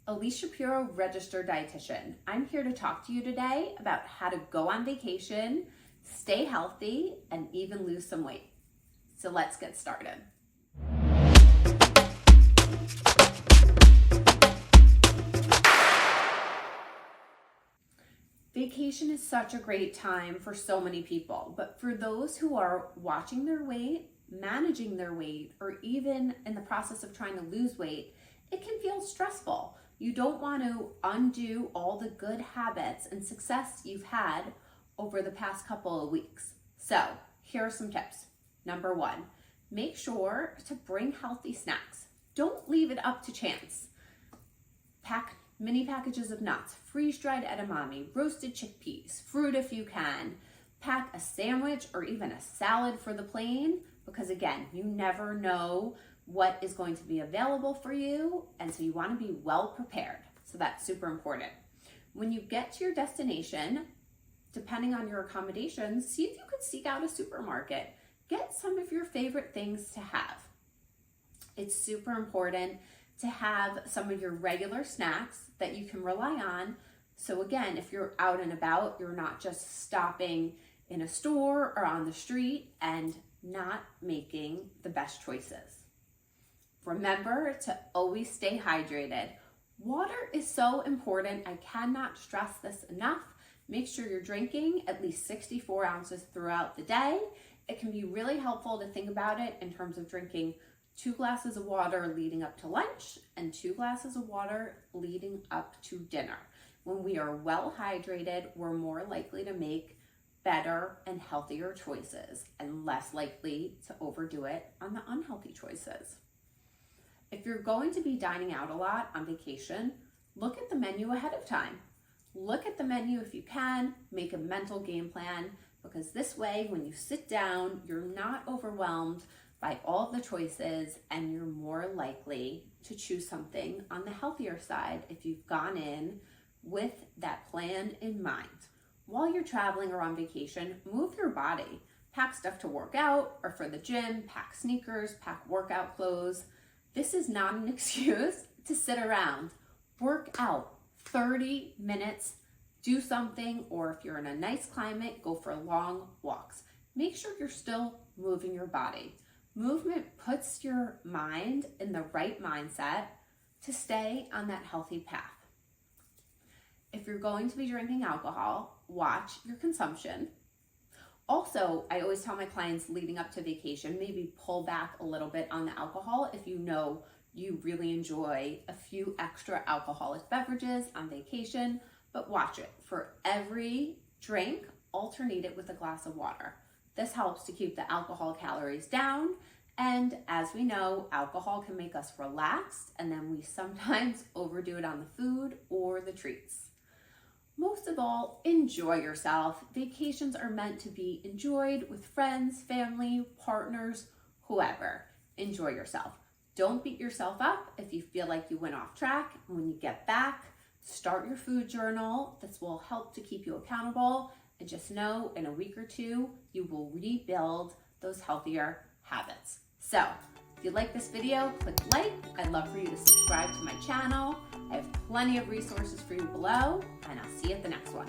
Ilyse Schapiro, registered dietitian. I'm here to talk to you today about how to go on vacation, stay healthy, and even lose some weight. So let's get started. Vacation is such a great time for so many people, but for those who are watching their weight, managing their weight, or even in the process of trying to lose weight, it can feel stressful. You don't want to undo all the good habits and success you've had over the past couple of weeks. So here are some tips. Number one, make sure to bring healthy snacks. Don't leave it up to chance. Pack mini packages of nuts, freeze-dried edamame, roasted chickpeas, fruit if you can. Pack a sandwich or even a salad for the plane, because again, you never know what is going to be available for you, and so you want to be well prepared. So that's super important. When you get to your destination, depending on your accommodations, see if you could seek out a supermarket. Get some of your favorite things to have. It's super important to have some of your regular snacks that you can rely on. So again, if you're out and about, you're not just stopping in a store or on the street and not making the best choices. Remember to always stay hydrated. Water is so important. I cannot stress this enough. Make sure you're drinking at least 64 ounces throughout the day. It can be really helpful to think about it in terms of drinking 2 glasses of water leading up to lunch and 2 glasses of water leading up to dinner. When we are well hydrated, we're more likely to make better and healthier choices and less likely to overdo it on the unhealthy choices. If you're going to be dining out a lot on vacation, look at the menu ahead of time. Look at the menu if you can, make a mental game plan, because this way, when you sit down, you're not overwhelmed by all the choices and you're more likely to choose something on the healthier side if you've gone in with that plan in mind. While you're traveling or on vacation, move your body. Pack stuff to work out or for the gym, pack sneakers, pack workout clothes. This is not an excuse to sit around. Work out 30 minutes, do something, or if you're in a nice climate, go for long walks. Make sure you're still moving your body. Movement puts your mind in the right mindset to stay on that healthy path. If you're going to be drinking alcohol, watch your consumption. Also, I always tell my clients leading up to vacation, maybe pull back a little bit on the alcohol if you know you really enjoy a few extra alcoholic beverages on vacation, but watch it. For every drink, alternate it with a glass of water. This helps to keep the alcohol calories down, and as we know, alcohol can make us relaxed, and then we sometimes overdo it on the food or the treats. Most of all, enjoy yourself. Vacations are meant to be enjoyed with friends, family, partners, whoever. Enjoy yourself. Don't beat yourself up if you feel like you went off track. When you get back, start your food journal. This will help to keep you accountable. And just know in a week or two, you will rebuild those healthier habits. So if you like this video, click like. I'd love for you to subscribe to my channel. I have plenty of resources for you below, and I'll see you at the next one.